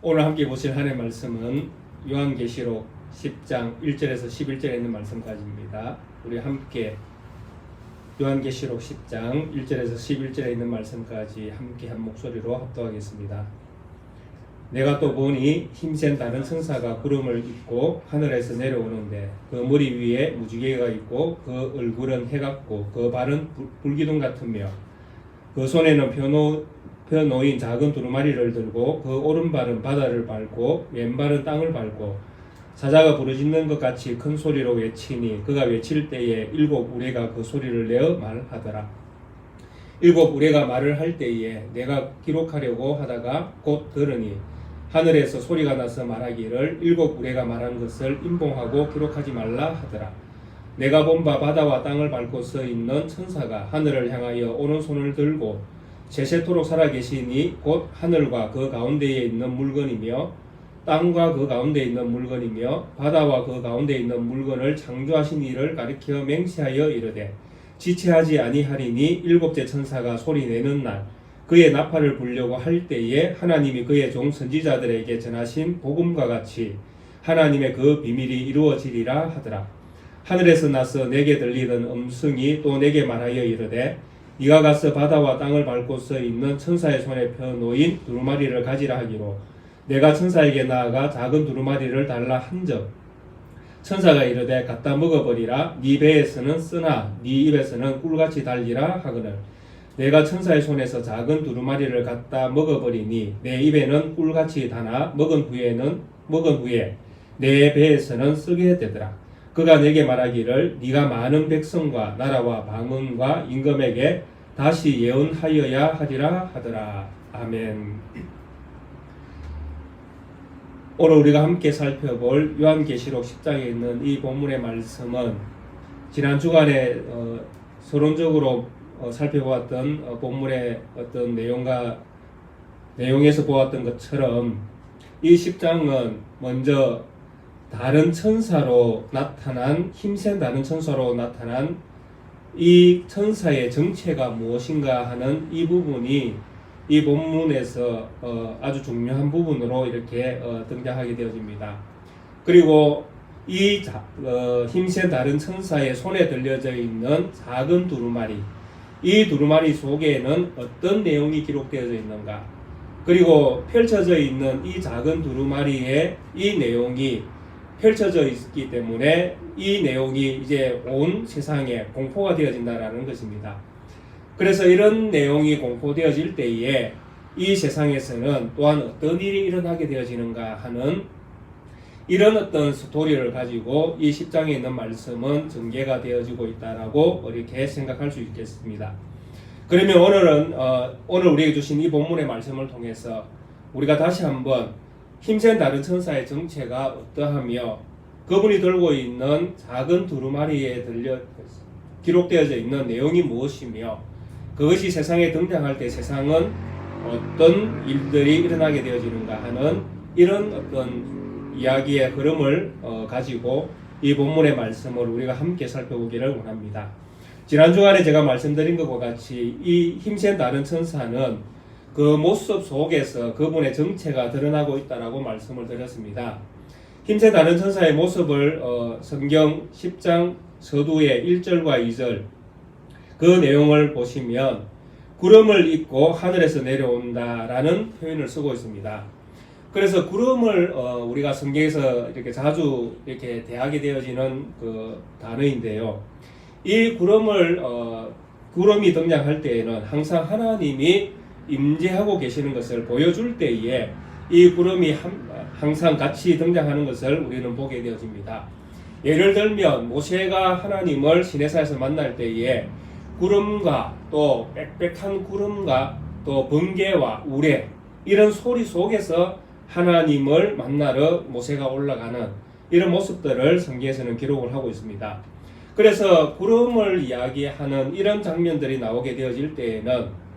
오늘 함께 보실 하나님의 말씀은 요한계시록 10장 1절에서 11절에 있는 말씀까지입니다. 우리 함께 요한계시록 10장 1절에서 11절에 있는 말씀까지 함께 한 목소리로 합독하겠습니다. 내가 또 보니 힘센 다른 천사가 구름을 입고 하늘에서 내려오는데 그 머리 위에 무지개가 있고 그 얼굴은 해 같고 그 발은 불기둥 같으며 그 손에는 펴놓인 작은 두루마리를 들고 그 오른발은 바다를 밟고 왼발은 땅을 밟고 사자가 부르짖는 것 같이 큰 소리로 외치니 그가 외칠 때에 일곱 우레가 그 소리를 내어 말하더라. 일곱 우레가 말을 할 때에 내가 기록하려고 하다가 곧 들으니 하늘에서 소리가 나서 말하기를 일곱 우레가 말한 것을 인봉하고 기록하지 말라 하더라. 내가 본 바 바다와 땅을 밟고 서 있는 천사가 하늘을 향하여 오른손을 들고 세세토록 살아계시니 곧 하늘과 그 가운데에 있는 물건이며 땅과 그 가운데 있는 물건이며 바다와 그 가운데 있는 물건을 창조하신 이를 가리켜 맹세하여 이르되 지체하지 아니하리니 일곱째 천사가 소리내는 날 그의 나팔을 불려고 할 때에 하나님이 그의 종 선지자들에게 전하신 복음과 같이 하나님의 그 비밀이 이루어지리라 하더라. 하늘에서 나서 내게 들리는 음성이 또 내게 말하여 이르되 네가 가서 바다와 땅을 밟고 서 있는 천사의 손에 펴놓인 두루마리를 가지라 하기로 내가 천사에게 나아가 작은 두루마리를 달라 한즉 천사가 이르되 갖다 먹어버리라. 네 배에서는 쓰나 네 입에서는 꿀같이 달리라 하거늘 내가 천사의 손에서 작은 두루마리를 갖다 먹어버리니 내 입에는 꿀같이 다나 먹은 후에 내 배에서는 쓰게 되더라. 그가 내게 말하기를 네가 많은 백성과 나라와 방언과 임금에게 다시 예언하여야 하리라 하더라. 아멘. 오늘 우리가 함께 살펴볼 요한계시록 10장에 있는 이 본문의 말씀은 지난 주간에 서론적으로 살펴보았던 본문의 어떤 내용에서 보았던 것처럼 이 10장은 먼저 다른 천사로 나타난 힘센 다른 천사로 나타난 이 천사의 정체가 무엇인가 하는 이 부분이 이 본문에서 아주 중요한 부분으로 이렇게 등장하게 되어집니다. 그리고 이 힘센 다른 천사의 손에 들려져 있는 작은 두루마리, 이 두루마리 속에는 어떤 내용이 기록되어져 있는가, 그리고 펼쳐져 있는 이 작은 두루마리의 이 내용이 펼쳐져 있기 때문에 이 내용이 이제 온 세상에 공포가 되어진다라는 것입니다. 그래서 이런 내용이 공포되어질 때에 이 세상에서는 또한 어떤 일이 일어나게 되어지는가 하는 이런 어떤 스토리를 가지고 이 10장에 있는 말씀은 전개가 되어지고 있다라고 이렇게 생각할 수 있겠습니다. 그러면 오늘 우리에게 주신 이 본문의 말씀을 통해서 우리가 다시 한번 힘센 다른 천사의 정체가 어떠하며 그분이 들고 있는 작은 두루마리에 기록되어져 있는 내용이 무엇이며 그것이 세상에 등장할 때 세상은 어떤 일들이 일어나게 되어지는가 하는 이런 어떤 이야기의 흐름을 가지고 이 본문의 말씀을 우리가 함께 살펴보기를 원합니다. 지난 주간에 제가 말씀드린 것과 같이 이 힘센 다른 천사는 그 모습 속에서 그분의 정체가 드러나고 있다라고 말씀을 드렸습니다. 힘센 다른 천사의 모습을 성경 10장 서두의 1절과 2절 그 내용을 보시면 구름을 입고 하늘에서 내려온다라는 표현을 쓰고 있습니다. 그래서 구름을 우리가 성경에서 이렇게 자주 이렇게 대하게 되어지는 그 단어인데요. 이 구름이 등장할 때에는 항상 하나님이 임재하고 계시는 것을 보여줄 때에 이 구름이 항상 같이 등장하는 것을 우리는 보게 되어집니다. 예를 들면 모세가 하나님을 시내산에서 만날 때에 구름과 또 빽빽한 구름과 또 번개와 우레 이런 소리 속에서 하나님을 만나러 모세가 올라가는 이런 모습들을 성경에서는 기록을 하고 있습니다. 그래서 구름을 이야기하는 이런 장면들이 나오게 되어질 때에는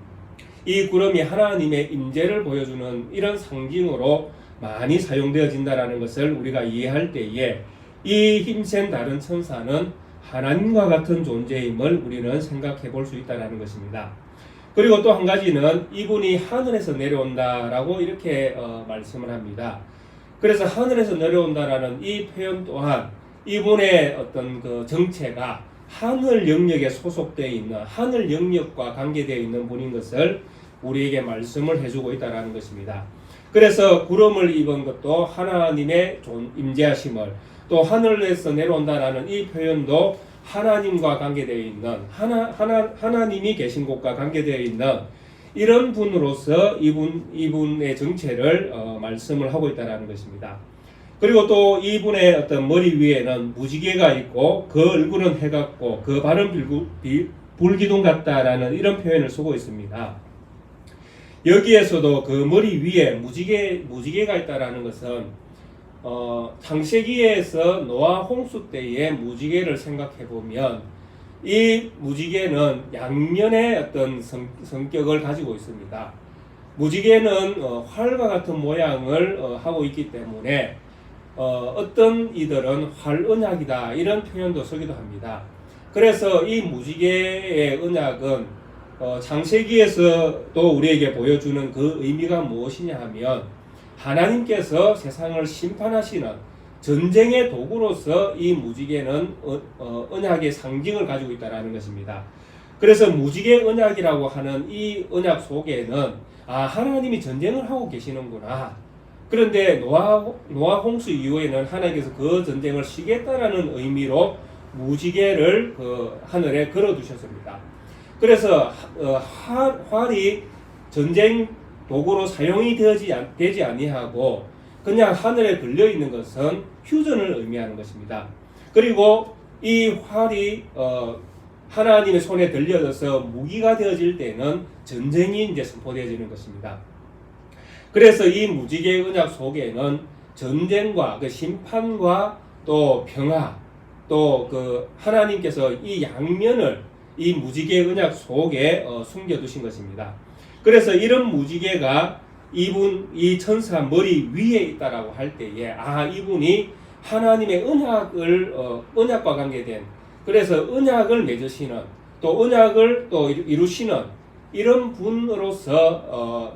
이 구름이 하나님의 임재를 보여주는 이런 상징으로 많이 사용되어진다라는 것을 우리가 이해할 때에 이 힘센 다른 천사는 하나님과 같은 존재임을 우리는 생각해 볼 수 있다는 것입니다. 그리고 또 한 가지는 이분이 하늘에서 내려온다라고 이렇게 말씀을 합니다. 그래서 하늘에서 내려온다라는 이 표현 또한 이분의 어떤 그 정체가 하늘 영역에 소속되어 있는, 하늘 영역과 관계되어 있는 분인 것을 우리에게 말씀을 해주고 있다는 것입니다. 그래서 구름을 입은 것도 하나님의 임재하심을, 또 하늘에서 내려온다라는 이 표현도 하나님과 관계되어 있는, 하나님이 계신 곳과 관계되어 있는 이런 분으로서 이분의 정체를 말씀을 하고 있다는 것입니다. 그리고 또 이분의 어떤 머리 위에는 무지개가 있고 그 얼굴은 해 같고 그 발은 불기둥 같다라는 이런 표현을 쓰고 있습니다. 여기에서도 그 머리 위에 무지개가 있다라는 것은 창세기에서 노아 홍수 때의 무지개를 생각해 보면 이 무지개는 양면의 어떤 성격을 가지고 있습니다. 무지개는 활과 같은 모양을 하고 있기 때문에 어떤 이들은 활언약이다 이런 표현도 쓰기도 합니다. 그래서 이 무지개의 언약은 창세기에서도 우리에게 보여주는 그 의미가 무엇이냐 하면 하나님께서 세상을 심판하시는 전쟁의 도구로서 이 무지개는 언약의 상징을 가지고 있다는 것입니다. 그래서 무지개 언약이라고 하는 이 언약 속에는 하나님이 전쟁을 하고 계시는구나. 그런데 노아 홍수 이후에는 하나님께서 그 전쟁을 쉬겠다라는 의미로 무지개를 그 하늘에 걸어 두셨습니다. 그래서 활이 전쟁 도구로 사용이 되지 아니하고 그냥 하늘에 걸려 있는 것은 휴전을 의미하는 것입니다. 그리고 이 활이 하나님의 손에 들려져서 무기가 되어질 때는 전쟁이 이제 선포되어지는 것입니다. 그래서 이 무지개 언약 속에는 전쟁과 그 심판과 또 평화, 또 그 하나님께서 이 양면을 이 무지개 언약 속에 숨겨두신 것입니다. 그래서 이런 무지개가 이 천사 머리 위에 있다라고 할 때에 이분이 하나님의 언약과 관계된, 그래서 언약을 맺으시는, 또 언약을 또 이루시는 이런 분으로서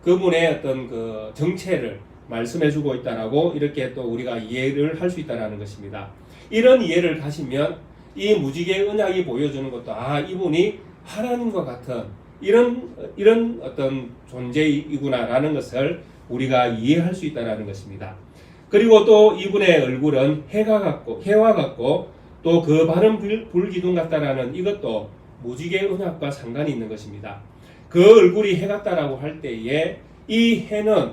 그분의 어떤 그 정체를 말씀해주고 있다라고 이렇게 또 우리가 이해를 할 수 있다라는 것입니다. 이런 이해를 가시면 이 무지개 언약이 보여주는 것도 이분이 하나님과 같은 이런 어떤 존재이구나라는 것을 우리가 이해할 수 있다라는 것입니다. 그리고 또 이분의 얼굴은 해와 같고 또 그 발은 불기둥 같다라는 이것도 무지개 언약과 상관이 있는 것입니다. 그 얼굴이 해 같다라고 할 때에 이 해는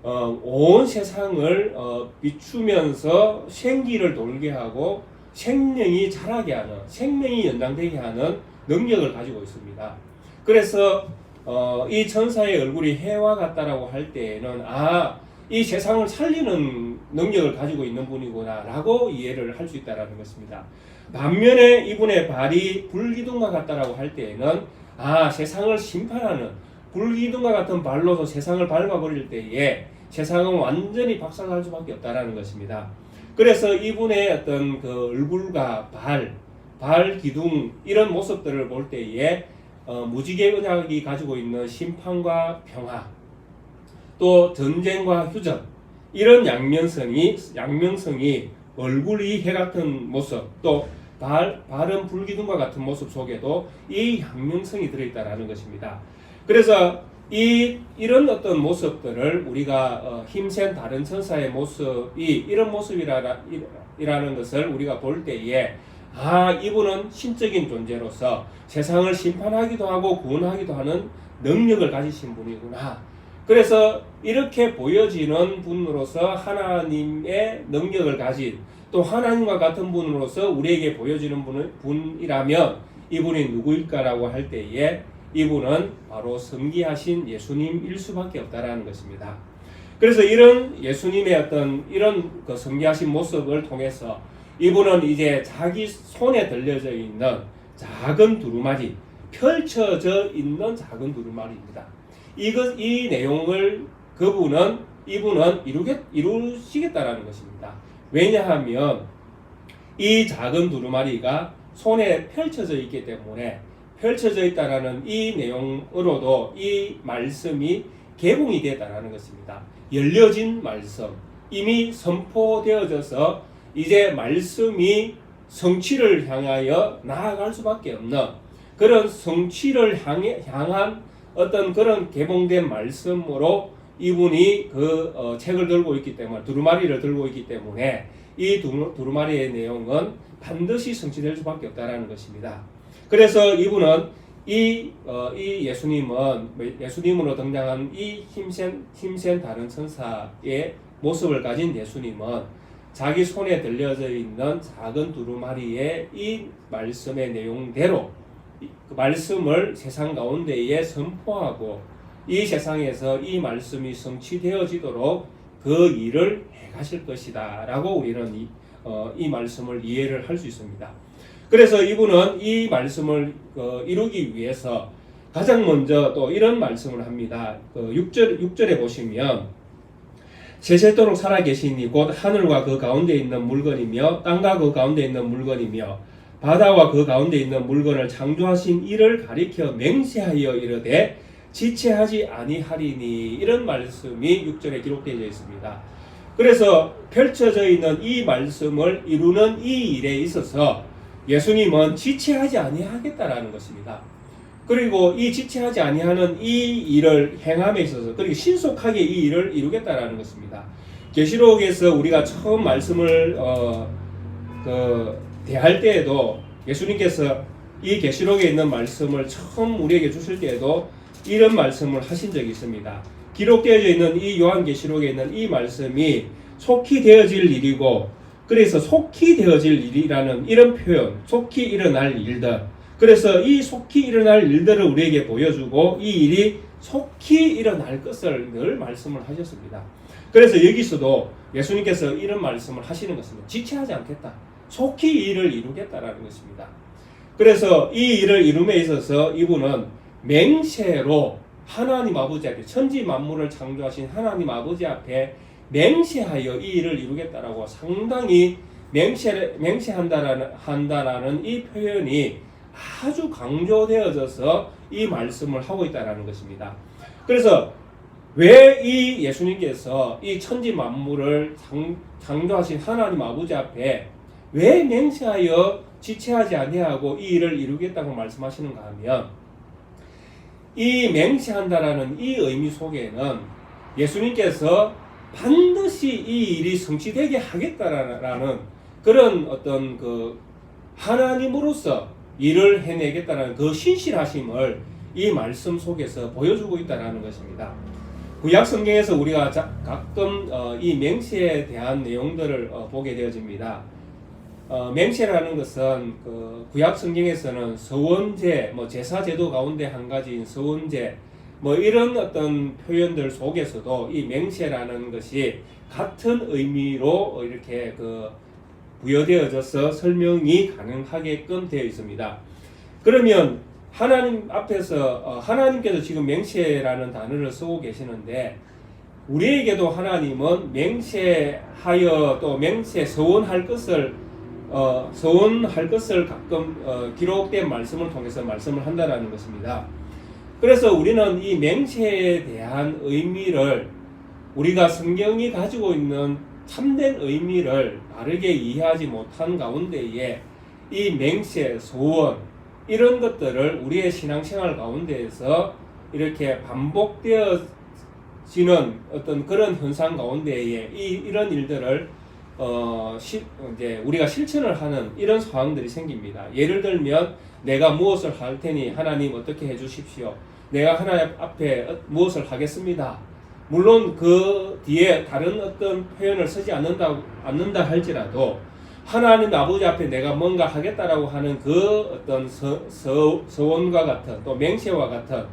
온 세상을 비추면서 생기를 돌게 하고 생명이 자라게 하는, 생명이 연장되게 하는 능력을 가지고 있습니다. 그래서 이 천사의 얼굴이 해와 같다라고 할 때에는 이 세상을 살리는 능력을 가지고 있는 분이구나 라고 이해를 할 수 있다는 것입니다. 반면에 이분의 발이 불기둥과 같다라고 할 때에는 세상을 심판하는, 불기둥과 같은 발로서 세상을 밟아버릴 때에 세상은 완전히 박살날 수밖에 없다라는 것입니다. 그래서 이분의 어떤 그 얼굴과 발 기둥 이런 모습들을 볼 때에 무지개 언약이 가지고 있는 심판과 평화, 또 전쟁과 휴전, 이런 양면성이 얼굴이 해 같은 모습, 또 발은 불기둥과 같은 모습 속에도 이 양면성이 들어있다라는 것입니다. 그래서 이런 어떤 모습들을 우리가 힘센 다른 천사의 모습이 이런 모습이라는 것을 우리가 볼 때에 이분은 신적인 존재로서 세상을 심판하기도 하고 구원하기도 하는 능력을 가지신 분이구나. 그래서 이렇게 보여지는 분으로서 하나님의 능력을 가진, 또 하나님과 같은 분으로서 우리에게 보여지는 분이라면 이분이 누구일까라고 할 때에 이분은 바로 성기하신 예수님일 수밖에 없다라는 것입니다. 그래서 이런 예수님의 어떤 이런 그 성기하신 모습을 통해서 이분은 이제 자기 손에 들려져 있는 작은 두루마리, 펼쳐져 있는 작은 두루마리입니다. 이 내용을 이분은 이루시겠다라는 것입니다. 왜냐하면 이 작은 두루마리가 손에 펼쳐져 있기 때문에 펼쳐져 있다라는 이 내용으로도 이 말씀이 개봉이 되었다라는 것입니다. 열려진 말씀, 이미 선포되어져서 이제 말씀이 성취를 향하여 나아갈 수밖에 없는 그런 성취를 향한 어떤 그런 개봉된 말씀으로 이분이 그 책을 들고 있기 때문에, 두루마리를 들고 있기 때문에 이 두루마리의 내용은 반드시 성취될 수밖에 없다라는 것입니다. 그래서 이분은 이 예수님으로 등장한 이 힘센 다른 천사의 모습을 가진 예수님은 자기 손에 들려져 있는 작은 두루마리의 이 말씀의 내용대로 그 말씀을 세상 가운데에 선포하고 이 세상에서 이 말씀이 성취되어지도록 그 일을 해가실 것이다 라고 우리는 이 말씀을 이해를 할 수 있습니다. 그래서 이분은 이 말씀을 이루기 위해서 가장 먼저 또 이런 말씀을 합니다. 6절에 보시면 세세토록 살아계시니 곧 하늘과 그 가운데 있는 물건이며 땅과 그 가운데 있는 물건이며 바다와 그 가운데 있는 물건을 창조하신 이를 가리켜 맹세하여 이르되 지체하지 아니하리니, 이런 말씀이 6절에 기록되어 있습니다. 그래서 펼쳐져 있는 이 말씀을 이루는 이 일에 있어서 예수님은 지체하지 아니하겠다라는 것입니다. 그리고 이 지체하지 아니하는 이 일을 행함에 있어서 그리고 신속하게 이 일을 이루겠다라는 것입니다. 계시록에서 우리가 처음 말씀을 대할 때에도 예수님께서 이 계시록에 있는 말씀을 처음 우리에게 주실 때에도 이런 말씀을 하신 적이 있습니다. 기록되어져 있는 이 요한계시록에 있는 이 말씀이 속히 되어질 일이고, 그래서 속히 되어질 일이라는 이런 표현, 속히 일어날 일들, 그래서 이 속히 일어날 일들을 우리에게 보여주고 이 일이 속히 일어날 것을 늘 말씀을 하셨습니다. 그래서 여기서도 예수님께서 이런 말씀을 하시는 것입니다. 지체하지 않겠다. 속히 이 일을 이루겠다라는 것입니다. 그래서 이 일을 이룸에 있어서 이분은 맹세로 하나님 아버지 앞에, 천지 만물을 창조하신 하나님 아버지 앞에 맹세하여 이 일을 이루겠다라고 상당히 맹세한다라는 이 표현이 아주 강조되어져서 이 말씀을 하고 있다라는 것입니다. 그래서 왜 이 예수님께서 이 천지 만물을 창조하신 하나님 아버지 앞에 왜 맹세하여 지체하지 아니하고 이 일을 이루겠다고 말씀하시는가 하면, 이 맹세한다라는 이 의미 속에는 예수님께서 반드시 이 일이 성취되게 하겠다라는 그런 어떤 그 하나님으로서 일을 해내겠다는 그 신실하심을 이 말씀 속에서 보여주고 있다는 것입니다. 구약 성경에서 우리가 가끔 이 맹세에 대한 내용들을 보게 되어집니다. 맹세라는 것은 그 구약 성경에서는 서원제, 제사 제도 가운데 한 가지인 서원제, 이런 어떤 표현들 속에서도 이 맹세라는 것이 같은 의미로 이렇게 부여되어져서 설명이 가능하게끔 되어 있습니다. 그러면 하나님 앞에서 하나님께서 지금 맹세라는 단어를 쓰고 계시는데, 우리에게도 하나님은 맹세하여 또 맹세 서원할 것을 가끔 기록된 말씀을 통해서 말씀을 한다라는 것입니다. 그래서 우리는 이 맹세에 대한 의미를, 우리가 성경이 가지고 있는 참된 의미를 바르게 이해하지 못한 가운데에 이 맹세, 소원, 이런 것들을 우리의 신앙생활 가운데에서 이렇게 반복되어지는 어떤 그런 현상 가운데에 이런 일들을 이제 우리가 실천을 하는 이런 상황들이 생깁니다. 예를 들면 내가 무엇을 할 테니 하나님 어떻게 해주십시오. 내가 하나님 앞에 무엇을 하겠습니다. 물론 그 뒤에 다른 어떤 표현을 쓰지 않는다 할지라도 하나님 아버지 앞에 내가 뭔가 하겠다라고 하는 그 어떤 서원과 같은 또 맹세와 같은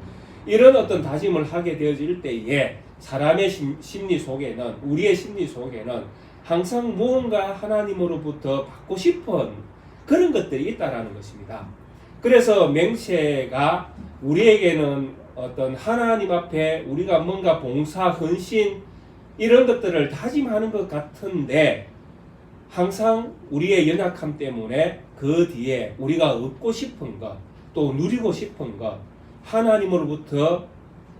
이런 어떤 다짐을 하게 되어질 때에 사람의 심리 속에는, 우리의 심리 속에는 항상 무언가 하나님으로부터 받고 싶은 그런 것들이 있다라는 것입니다. 그래서 맹세가 우리에게는 어떤 하나님 앞에 우리가 뭔가 봉사, 헌신 이런 것들을 다짐하는 것 같은데, 항상 우리의 연약함 때문에 그 뒤에 우리가 얻고 싶은 것, 또 누리고 싶은 것, 하나님으로부터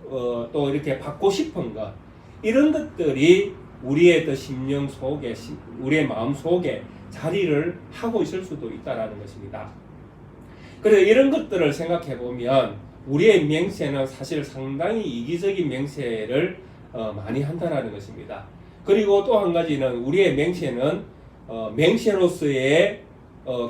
또 이렇게 받고 싶은 것, 이런 것들이 우리의 또 심령 속에, 우리의 마음 속에 자리를 하고 있을 수도 있다라는 것입니다. 그래서 이런 것들을 생각해 보면 우리의 맹세는 사실 상당히 이기적인 맹세를 많이 한다라는 것입니다. 그리고 또 한 가지는 우리의 맹세는 맹세로서의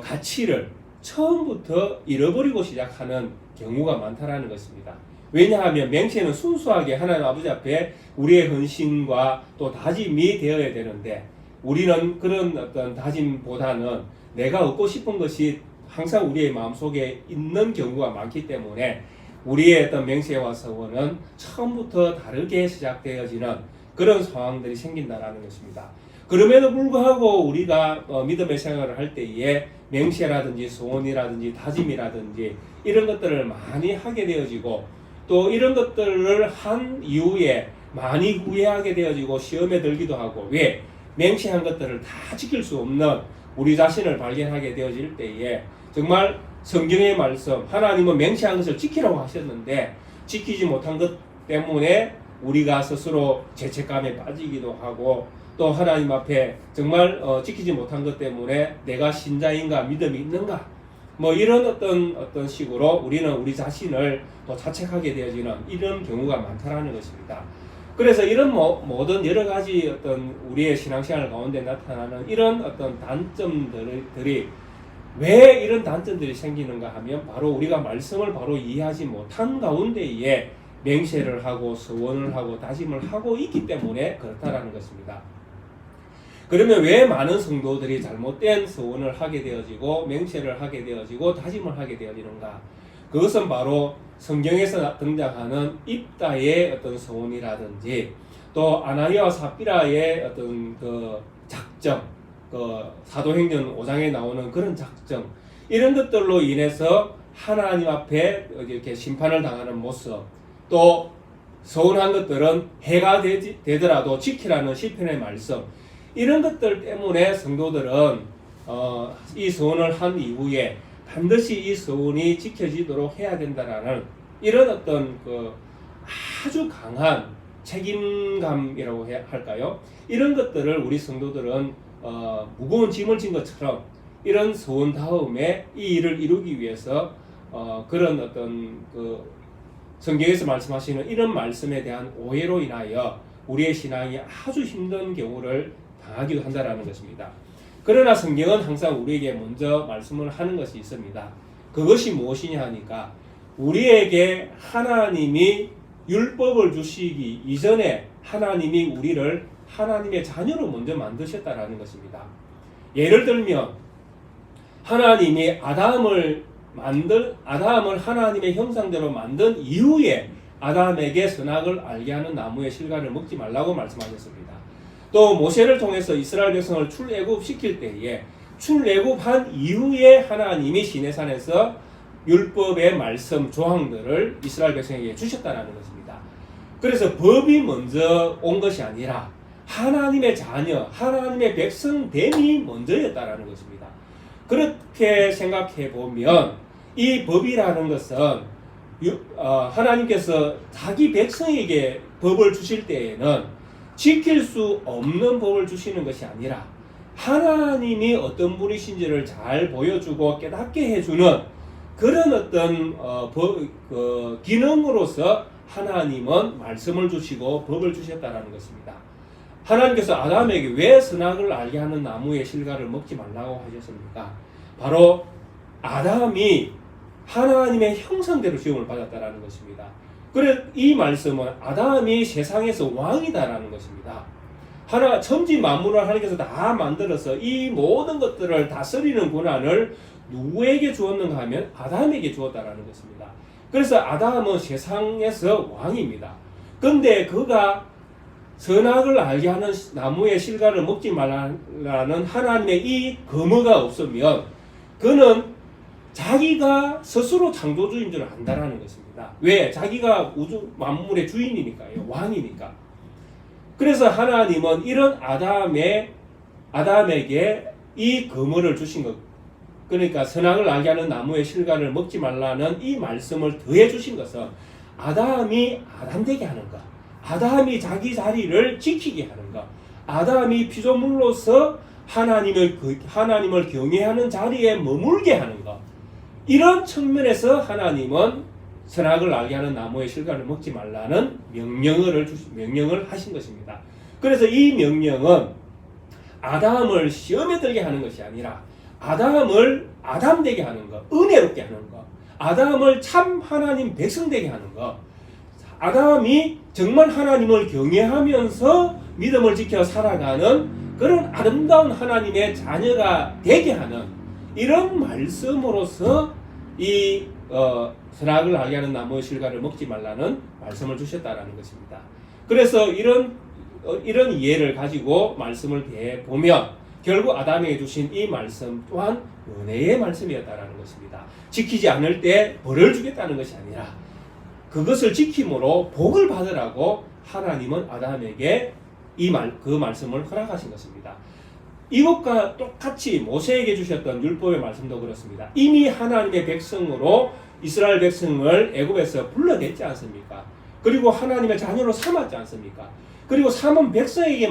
가치를 처음부터 잃어버리고 시작하는 경우가 많다라는 것입니다. 왜냐하면 맹세는 순수하게 하나님 아버지 앞에 우리의 헌신과 또 다짐이 되어야 되는데, 우리는 그런 어떤 다짐보다는 내가 얻고 싶은 것이 항상 우리의 마음속에 있는 경우가 많기 때문에 우리의 어떤 맹세와 서원은 처음부터 다르게 시작되어지는 그런 상황들이 생긴다라는 것입니다. 그럼에도 불구하고 우리가 믿음의 생활을 할 때에 맹세라든지 소원이라든지 다짐이라든지 이런 것들을 많이 하게 되어지고, 또 이런 것들을 한 이후에 많이 후회하게 되어지고 시험에 들기도 하고, 왜? 맹세한 것들을 다 지킬 수 없는 우리 자신을 발견하게 되어질 때에 정말 성경의 말씀, 하나님은 맹세한 것을 지키라고 하셨는데 지키지 못한 것 때문에 우리가 스스로 죄책감에 빠지기도 하고, 또 하나님 앞에 정말 지키지 못한 것 때문에 내가 신자인가, 믿음이 있는가, 뭐 이런 어떤 식으로 우리는 우리 자신을 또 자책하게 되어지는 이런 경우가 많다라는 것입니다. 그래서 이런 모든 여러 가지 어떤 우리의 신앙생활 가운데 나타나는 이런 어떤 단점들이 왜 이런 단점들이 생기는가 하면 바로 우리가 말씀을 바로 이해하지 못한 가운데에 맹세를 하고 서원을 하고 다짐을 하고 있기 때문에 그렇다라는 것입니다. 그러면 왜 많은 성도들이 잘못된 서원을 하게 되어지고 맹세를 하게 되어지고 다짐을 하게 되어지는가? 그것은 바로 성경에서 등장하는 입다의 어떤 서원이라든지 또 아나니아와 삽비라의 어떤 그 작정, 그 사도행전 5장에 나오는 그런 작정, 이런 것들로 인해서 하나님 앞에 이렇게 심판을 당하는 모습, 또 서운한 것들은 해가 되더라도 지키라는 시편의 말씀, 이런 것들 때문에 성도들은 이 서원을 한 이후에 반드시 이 서원이 지켜지도록 해야 된다라는 이런 어떤 그 아주 강한 책임감이라고 할까요? 이런 것들을 우리 성도들은 무거운 짐을 진 것처럼 이런 서원 다음에 이 일을 이루기 위해서 그런 어떤 그 성경에서 말씀하시는 이런 말씀에 대한 오해로 인하여 우리의 신앙이 아주 힘든 경우를 당하기도 한다라는 것입니다. 그러나 성경은 항상 우리에게 먼저 말씀을 하는 것이 있습니다. 그것이 무엇이냐 하니까 우리에게 하나님이 율법을 주시기 이전에 하나님이 우리를 하나님의 자녀로 먼저 만드셨다라는 것입니다. 예를 들면 하나님이 아담을 하나님의 형상대로 만든 이후에 아담에게 선악을 알게 하는 나무의 실과를 먹지 말라고 말씀하셨습니다. 또 모세를 통해서 이스라엘 백성을 출애굽시킬 때에 출애굽한 이후에 하나님이 시내산에서 율법의 말씀 조항들을 이스라엘 백성에게 주셨다는 것입니다. 그래서 법이 먼저 온 것이 아니라 하나님의 자녀, 하나님의 백성됨이 먼저였다는 것입니다. 그렇게 생각해 보면 이 법이라는 것은 하나님께서 자기 백성에게 법을 주실 때에는 지킬 수 없는 법을 주시는 것이 아니라 하나님이 어떤 분이신지를 잘 보여주고 깨닫게 해주는 그런 어떤 기능으로서 하나님은 말씀을 주시고 법을 주셨다는 것입니다. 하나님께서 아담에게 왜 선악을 알게 하는 나무의 실과를 먹지 말라고 하셨습니까? 바로 아담이 하나님의 형상대로 지음을 받았다는 것입니다. 그래 이 말씀은 아담이 세상에서 왕이다라는 것입니다. 천지 만물을 하나님께서 다 만들어서 이 모든 것들을 다스리는 권한을 누구에게 주었는가 하면 아담에게 주었다라는 것입니다. 그래서 아담은 세상에서 왕입니다. 근데 그가 선악을 알게 하는 나무의 실과를 먹지 말라는 하나님의 이 검어가 없으면 그는 자기가 스스로 창조주인 줄 안다라는 것입니다. 왜? 자기가 우주 만물의 주인이니까요. 왕이니까. 그래서 하나님은 이런 아담에게 이 검어를 주신 것, 그러니까 선악을 알게 하는 나무의 실과를 먹지 말라는 이 말씀을 더해 주신 것은 아담이 아담되게 하는 것, 아담이 자기 자리를 지키게 하는 것, 아담이 피조물로서 하나님을 경외하는 자리에 머물게 하는 것, 이런 측면에서 하나님은 선악을 알게 하는 나무의 실과를 먹지 말라는 명령을 하신 것입니다. 그래서 이 명령은 아담을 시험에 들게 하는 것이 아니라 아담을 아담되게 하는 것, 은혜롭게 하는 것, 아담을 참 하나님 백성 되게 하는 것, 아담이 정말 하나님을 경외하면서 믿음을 지켜 살아가는 그런 아름다운 하나님의 자녀가 되게 하는 이런 말씀으로서 이 선악을 알게 하는 나무의 실과를 먹지 말라는 말씀을 주셨다라는 것입니다. 그래서 이런 이해를 가지고 말씀을 보면 결국 아담에게 주신 이 말씀 또한 은혜의 말씀이었다라는 것입니다. 지키지 않을 때 벌을 주겠다는 것이 아니라 그것을 지킴으로 복을 받으라고 하나님은 아담에게 그 말씀을 허락하신 것입니다. 이것과 똑같이 모세에게 주셨던 율법의 말씀도 그렇습니다. 이미 하나님의 백성으로 이스라엘 백성을 애굽에서 불러냈지 않습니까? 그리고 하나님의 자녀로 삼았지 않습니까? 그리고 삼은 백성에게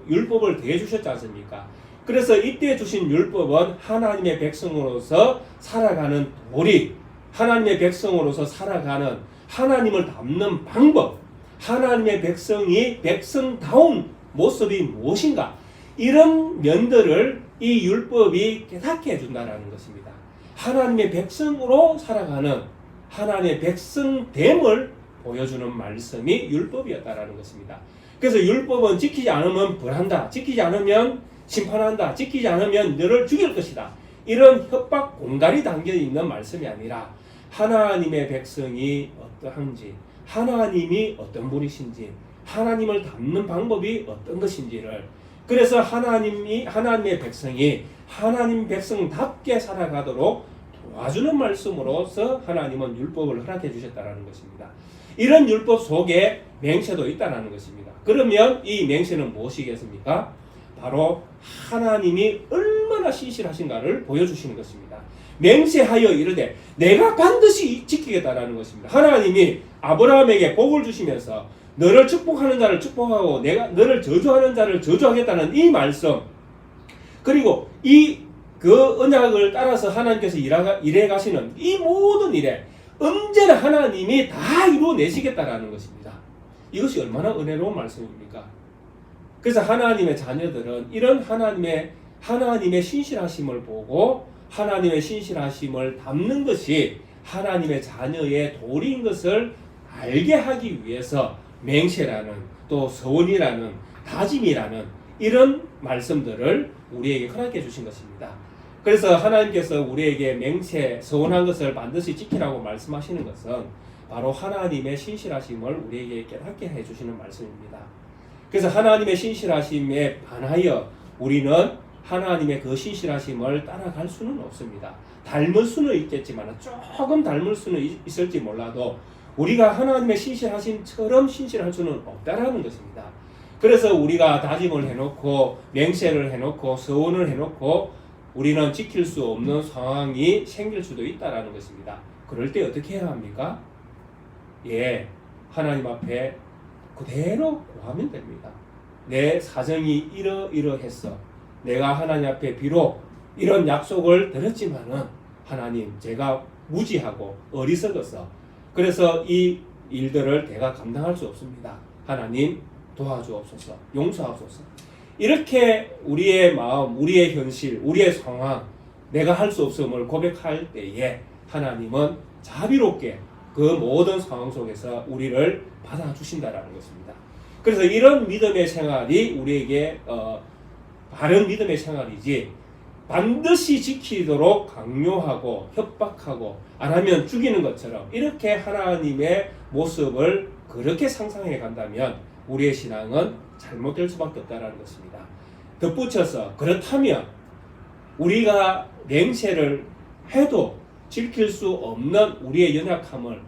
율법을 대해 주셨지 않습니까? 그래서 이때 주신 율법은 하나님의 백성으로서 살아가는 도리, 하나님의 백성으로서 살아가는 하나님을 닮는 방법, 하나님의 백성이 백성다운 모습이 무엇인가, 이런 면들을 이 율법이 깨닫게 해준다는 것입니다. 하나님의 백성으로 살아가는 하나님의 백성됨을 보여주는 말씀이 율법이었다라는 것입니다. 그래서 율법은 지키지 않으면 벌한다, 지키지 않으면 심판한다, 지키지 않으면 너를 죽일 것이다, 이런 협박 공갈이 담겨 있는 말씀이 아니라 하나님의 백성이 어떠한지, 하나님이 어떤 분이신지, 하나님을 닮는 방법이 어떤 것인지를, 그래서 하나님의 백성이 하나님 백성답게 살아가도록 도와주는 말씀으로서 하나님은 율법을 허락해 주셨다는 것입니다. 이런 율법 속에 맹세도 있다는 것입니다. 그러면 이 맹세는 무엇이겠습니까? 바로 하나님이 얼마나 신실하신가를 보여주시는 것입니다. 맹세하여 이르되 내가 반드시 지키겠다라는 것입니다. 하나님이 아브라함에게 복을 주시면서 너를 축복하는 자를 축복하고 내가 너를 저주하는 자를 저주하겠다는 이 말씀, 그리고 그 언약을 따라서 하나님께서 일해 가시는 이 모든 일에 언제나 하나님이 다 이루어내시겠다라는 것입니다. 이것이 얼마나 은혜로운 말씀입니까? 그래서 하나님의 자녀들은 이런 하나님의 신실하심을 보고 하나님의 신실하심을 담는 것이 하나님의 자녀의 도리인 것을 알게 하기 위해서 맹세라는, 또 서원이라는, 다짐이라는 이런 말씀들을 우리에게 허락해 주신 것입니다. 그래서 하나님께서 우리에게 맹세, 서원한 것을 반드시 지키라고 말씀하시는 것은 바로 하나님의 신실하심을 우리에게 깨닫게 해주시는 말씀입니다. 그래서 하나님의 신실하심에 반하여 우리는 하나님의 그 신실하심을 따라갈 수는 없습니다. 닮을 수는 있겠지만, 조금 닮을 수는 있을지 몰라도 우리가 하나님의 신실하심처럼 신실할 수는 없다라는 것입니다. 그래서 우리가 다짐을 해놓고 맹세를 해놓고 서원을 해놓고 우리는 지킬 수 없는 상황이 생길 수도 있다라는 것입니다. 그럴 때 어떻게 해야 합니까? 하나님 앞에 그대로 구하면 됩니다. 내 사정이 이러이러했어. 내가 하나님 앞에 비록 이런 약속을 들었지만은 하나님, 제가 무지하고 어리석어서 그래서 이 일들을 내가 감당할 수 없습니다. 하나님 도와주옵소서, 용서하소서. 이렇게 우리의 마음, 우리의 현실, 우리의 상황, 내가 할 수 없음을 고백할 때에 하나님은 자비롭게 그 모든 상황 속에서 우리를 받아주신다라는 것입니다. 그래서 이런 믿음의 생활이 우리에게 바른 믿음의 생활이지, 반드시 지키도록 강요하고 협박하고 안 하면 죽이는 것처럼 이렇게 하나님의 모습을 그렇게 상상해 간다면 우리의 신앙은 잘못될 수밖에 없다는 것입니다. 덧붙여서 그렇다면 우리가 맹세를 해도 지킬 수 없는 우리의 연약함을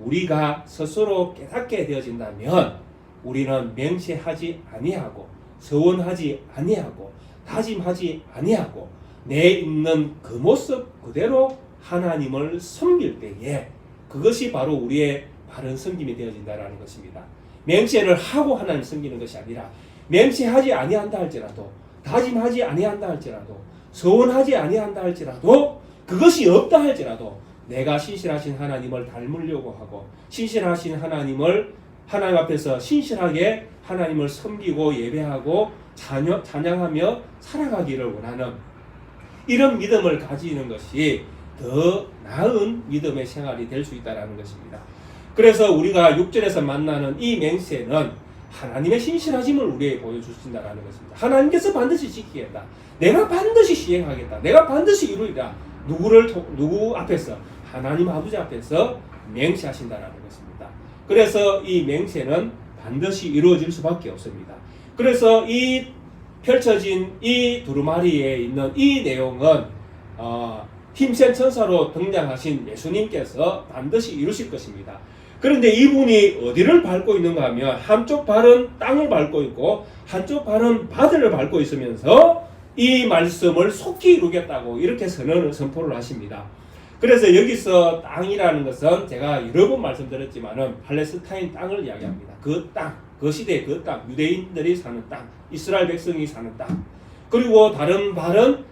우리가 스스로 깨닫게 되어진다면 우리는 맹세하지 아니하고 서원하지 아니하고 다짐하지 아니하고 내 있는 그 모습 그대로 하나님을 섬길 때에 그것이 바로 우리의 바른 섬김이 되어진다라는 것입니다. 맹세를 하고 하나님 섬기는 것이 아니라 맹세하지 아니한다 할지라도 다짐하지 아니한다 할지라도 서원하지 아니한다 할지라도 그것이 없다 할지라도 내가 신실하신 하나님을 닮으려고 하고 신실하신 하나님 앞에서 신실하게 하나님을 섬기고 예배하고 찬양하며 살아가기를 원하는 이런 믿음을 가지는 것이 더 나은 믿음의 생활이 될 수 있다는 것입니다. 그래서 우리가 6절에서 만나는 이 맹세는 하나님의 신실하심을 우리에게 보여주신다는 것입니다. 하나님께서 반드시 지키겠다. 내가 반드시 시행하겠다. 내가 반드시 이루리라. 누구 앞에서? 하나님 아버지 앞에서 맹세하신다는 것입니다. 그래서 이 맹세는 반드시 이루어질 수밖에 없습니다. 그래서 이 펼쳐진 이 두루마리에 있는 이 내용은 힘센 천사로 등장하신 예수님께서 반드시 이루실 것입니다. 그런데 이분이 어디를 밟고 있는가 하면 한쪽 발은 땅을 밟고 있고 한쪽 발은 바다를 밟고 있으면서 이 말씀을 속히 이루겠다고 이렇게 선포를 하십니다. 그래서 여기서 땅이라는 것은 제가 여러 번 말씀드렸지만은 팔레스타인 땅을 이야기합니다. 그 땅, 그 시대의 그 땅, 유대인들이 사는 땅, 이스라엘 백성이 사는 땅. 그리고 다른 발은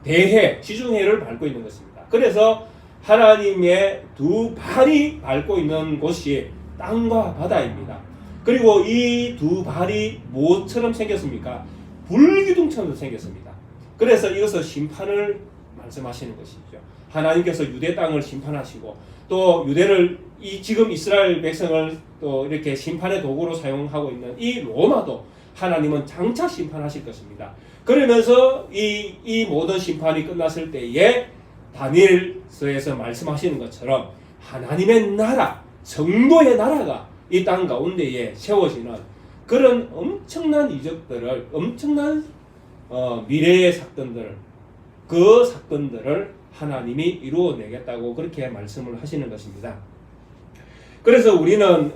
대해, 지중해를 밟고 있는 것입니다. 그래서 하나님의 두 발이 밟고 있는 곳이 땅과 바다입니다. 그리고 이 두 발이 뭐처럼 생겼습니까? 불기둥처럼 생겼습니다. 그래서 이것을 심판을 말씀하시는 것이죠. 하나님께서 유대 땅을 심판하시고 또 유대를 지금 이스라엘 백성을 또 이렇게 심판의 도구로 사용하고 있는 이 로마도 하나님은 장차 심판하실 것입니다. 그러면서 이 모든 심판이 끝났을 때에 다니엘서에서 말씀하시는 것처럼 하나님의 나라, 정도의 나라가 이 땅 가운데에 세워지는 그런 엄청난 이적들을, 엄청난 미래의 사건들을, 그 사건들을 하나님이 이루어내겠다고 그렇게 말씀을 하시는 것입니다. 그래서 우리는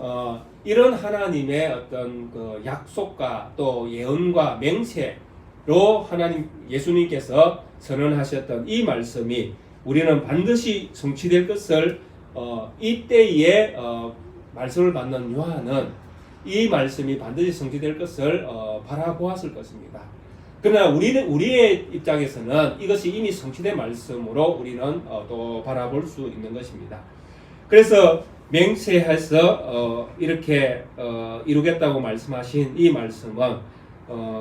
이런 하나님의 어떤 그 약속과 또 예언과 맹세로 예수님께서 선언하셨던 이 말씀이 우리는 반드시 성취될 것을 이때에 말씀을 받는 요한은 이 말씀이 반드시 성취될 것을 바라보았을 것입니다. 그러나 우리의 입장에서는 이것이 이미 성취된 말씀으로 우리는 또 바라볼 수 있는 것입니다. 그래서 맹세해서 이렇게 이루겠다고 말씀하신 이 말씀은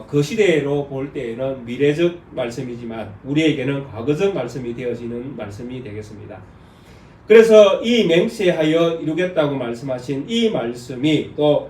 그 시대로 볼 때에는 미래적 말씀이지만 우리에게는 과거적 말씀이 되어지는 말씀이 되겠습니다. 그래서 이 맹세하여 이루겠다고 말씀하신 이 말씀이 또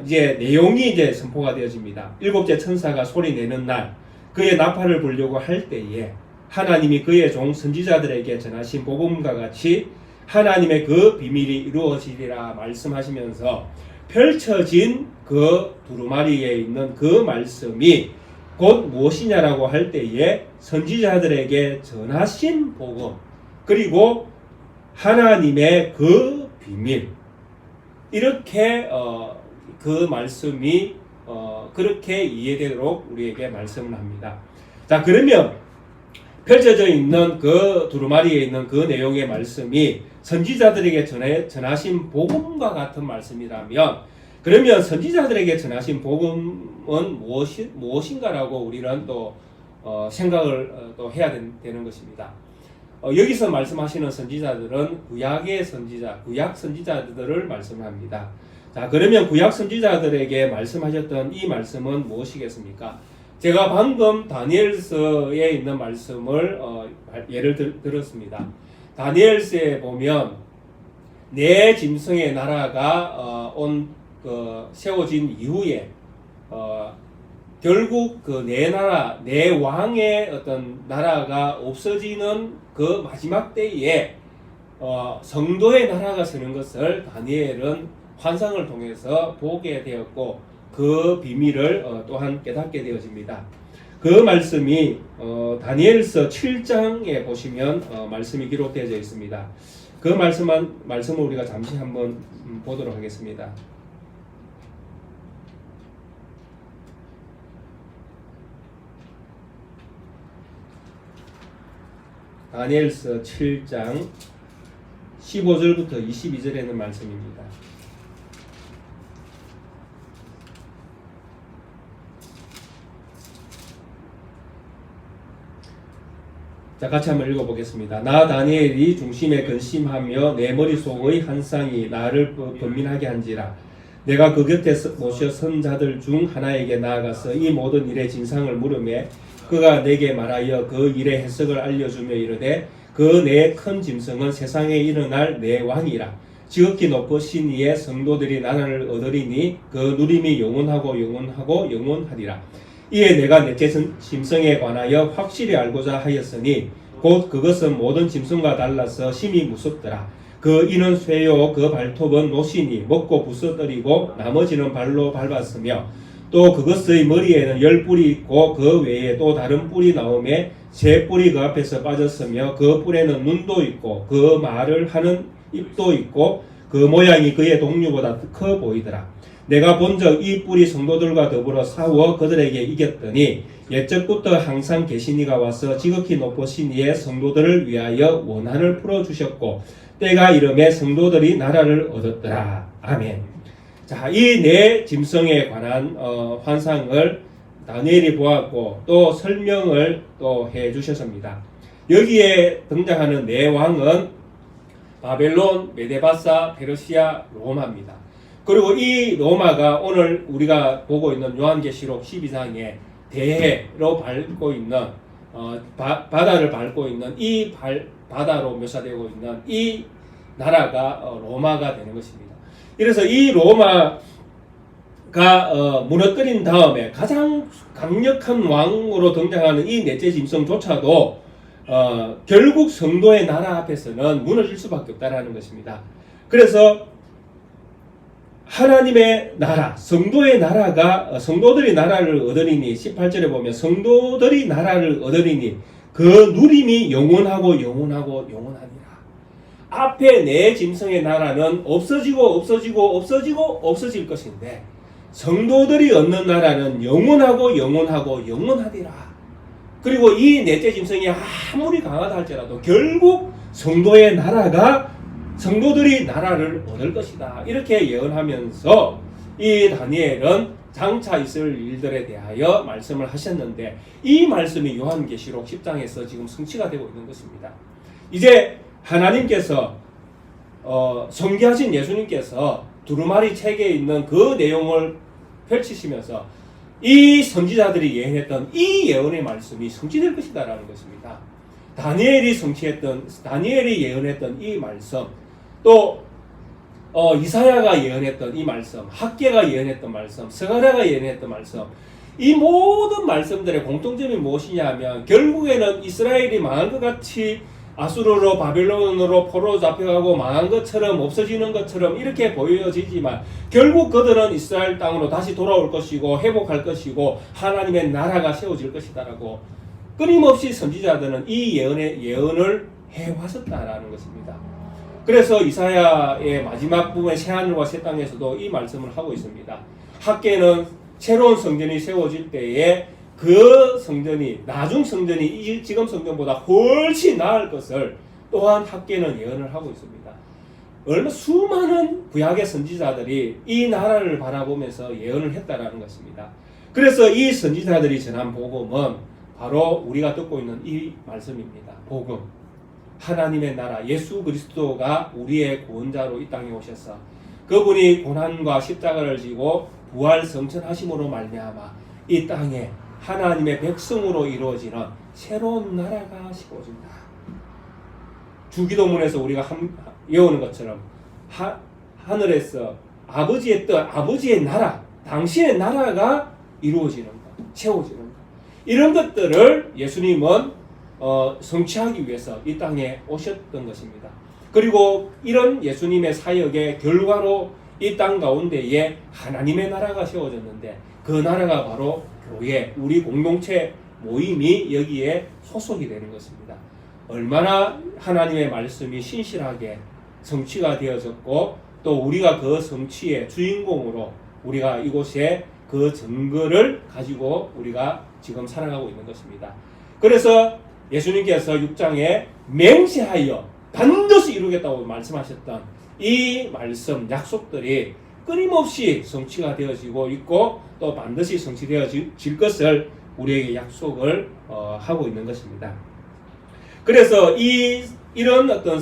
이제 내용이 이제 선포가 되어집니다. 일곱째 천사가 소리 내는 날 그의 나팔을 불려고 할 때에 하나님이 그의 종 선지자들에게 전하신 복음과 같이 하나님의 그 비밀이 이루어지리라 말씀하시면서 펼쳐진 그 두루마리에 있는 그 말씀이 곧 무엇이냐라고 할 때에 선지자들에게 전하신 복음 그리고 하나님의 그 비밀 이렇게 그 말씀이 그렇게 이해되도록 우리에게 말씀을 합니다. 자, 그러면 펼쳐져 있는 그 두루마리에 있는 그 내용의 말씀이 선지자들에게 전하신 복음과 같은 말씀이라면 그러면 선지자들에게 전하신 복음은 무엇인가라고 우리는 또 생각을 또 해야 되는 것입니다. 여기서 말씀하시는 선지자들은 구약의 선지자, 구약 선지자들을 말씀합니다. 자, 그러면 구약 선지자들에게 말씀하셨던 이 말씀은 무엇이겠습니까? 제가 방금 다니엘서에 있는 말씀을 예를 들었습니다. 다니엘서에 보면 내 짐승의 나라가 세워진 이후에 결국 그 내 나라, 내 왕의 어떤 나라가 없어지는 그 마지막 때에 성도의 나라가 서는 것을 다니엘은 환상을 통해서 보게 되었고 그 비밀을 또한 깨닫게 되어집니다. 그 말씀이 다니엘서 7장에 보시면 말씀이 기록되어져 있습니다. 그 말씀을 우리가 잠시 한번 보도록 하겠습니다. 다니엘서 7장 15절부터 22절에 있는 말씀입니다. 자, 같이 한번 읽어보겠습니다. 나 다니엘이 중심에 근심하며 내 머릿속의 한 쌍이 나를 번민하게 한지라. 내가 그 곁에 모셔 선자들 중 하나에게 나아가서 이 모든 일의 진상을 물으매 그가 내게 말하여 그 일의 해석을 알려주며 이르되 그 내 큰 짐승은 세상에 일어날 내 왕이라. 지극히 높으신 이의 성도들이 나라를 얻으리니 그 누림이 영원하고 영원하고 영원하리라. 이에 내가 넷째 짐승에 관하여 확실히 알고자 하였으니 곧 그것은 모든 짐승과 달라서 심히 무섭더라. 그 이는 쇠요 그 발톱은 노시니 먹고 부서뜨리고 나머지는 발로 밟았으며 또 그것의 머리에는 10뿔이 있고 그 외에 또 다른 뿔이 나오매 세 뿔이 그 앞에서 빠졌으며 그 뿔에는 눈도 있고 그 말을 하는 입도 있고 그 모양이 그의 동류보다 커 보이더라. 내가 본적 이 뿔이 성도들과 더불어 싸워 그들에게 이겼더니 옛적부터 항상 계신 이가 와서 지극히 높으신 이의 성도들을 위하여 원한을 풀어주셨고 때가 이름에 성도들이 나라를 얻었더라. 아멘. 자, 이 네 짐승에 관한 환상을 다니엘이 보았고 또 설명을 또 해주셨습니다. 여기에 등장하는 네 왕은 바벨론, 메데바사, 페르시아, 로마입니다. 그리고 이 로마가 오늘 우리가 보고 있는 요한계시록 12장에 대해로 밟고 있는 바다를 밟고 있는 이 바다로 묘사되고 있는 이 나라가 로마가 되는 것입니다. 그래서 이 로마가 무너뜨린 다음에 가장 강력한 왕으로 등장하는 이 넷째 짐승조차도 결국 성도의 나라 앞에서는 무너질 수밖에 없다라는 것입니다. 그래서 하나님의 나라, 성도의 나라가 성도들이 나라를 얻으리니 18절에 보면 성도들이 나라를 얻으리니 그 누림이 영원하고 영원하고 영원하니라. 앞에 네 짐승의 나라는 없어지고 없어질 것인데 성도들이 얻는 나라는 영원하고 영원하고 영원하리라. 그리고 이 넷째 짐승이 아무리 강하다 할지라도 결국 성도의 나라가 성도들이 나라를 얻을 것이다. 이렇게 예언하면서 이 다니엘은 장차 있을 일들에 대하여 말씀을 하셨는데 이 말씀이 요한계시록 10장에서 지금 성취가 되고 있는 것입니다. 이제 하나님께서 성기하신 예수님께서 두루마리 책에 있는 그 내용을 펼치시면서 이 선지자들이 예언했던 이 예언의 말씀이 성취될 것이다라는 것입니다. 다니엘이 예언했던 이 말씀, 또 이사야가 예언했던 이 말씀, 학개가 예언했던 말씀, 스가랴가 예언했던 말씀, 이 모든 말씀들의 공통점이 무엇이냐 하면 결국에는 이스라엘이 망한 것 같이 아수르로 바벨론으로 포로 잡혀가고 망한 것처럼 없어지는 것처럼 이렇게 보여지지만 결국 그들은 이스라엘 땅으로 다시 돌아올 것이고 회복할 것이고 하나님의 나라가 세워질 것이다라고 끊임없이 선지자들은 이 예언을 해왔었다라는 것입니다. 그래서 이사야의 마지막 부분의 새하늘과 새 땅에서도 이 말씀을 하고 있습니다. 학개는 새로운 성전이 세워질 때에 그 성전이 나중 성전이 지금 성전보다 훨씬 나을 것을 또한 학개는 예언을 하고 있습니다. 얼마 수많은 구약의 선지자들이 이 나라를 바라보면서 예언을 했다라는 것입니다. 그래서 이 선지자들이 전한 복음은 바로 우리가 듣고 있는 이 말씀입니다. 복음. 하나님의 나라 예수 그리스도가 우리의 구원자로 이 땅에 오셔서 그분이 고난과 십자가를 지고 부활 성천하심으로 말미암아 이 땅에 하나님의 백성으로 이루어지는 새로운 나라가 세워진다. 주기도문에서 우리가 외우는 것처럼 하늘에서 아버지의 뜻, 아버지의 나라, 당신의 나라가 이루어지는 것, 세워지는 것. 이런 것들을 예수님은 성취하기 위해서 이 땅에 오셨던 것입니다. 그리고 이런 예수님의 사역의 결과로 이 땅 가운데에 하나님의 나라가 세워졌는데 그 나라가 바로 교회, 우리 공동체 모임이 여기에 소속이 되는 것입니다. 얼마나 하나님의 말씀이 신실하게 성취가 되어졌고 또 우리가 그 성취의 주인공으로 우리가 이곳에 그 증거를 가지고 우리가 지금 살아가고 있는 것입니다. 그래서 예수님께서 6장에 맹세하여 반드시 이루겠다고 말씀하셨던 이 말씀, 약속들이 끊임없이 성취가 되어지고 있고 또 반드시 성취되어질 것을 우리에게 약속을 하고 있는 것입니다. 그래서 이런 어떤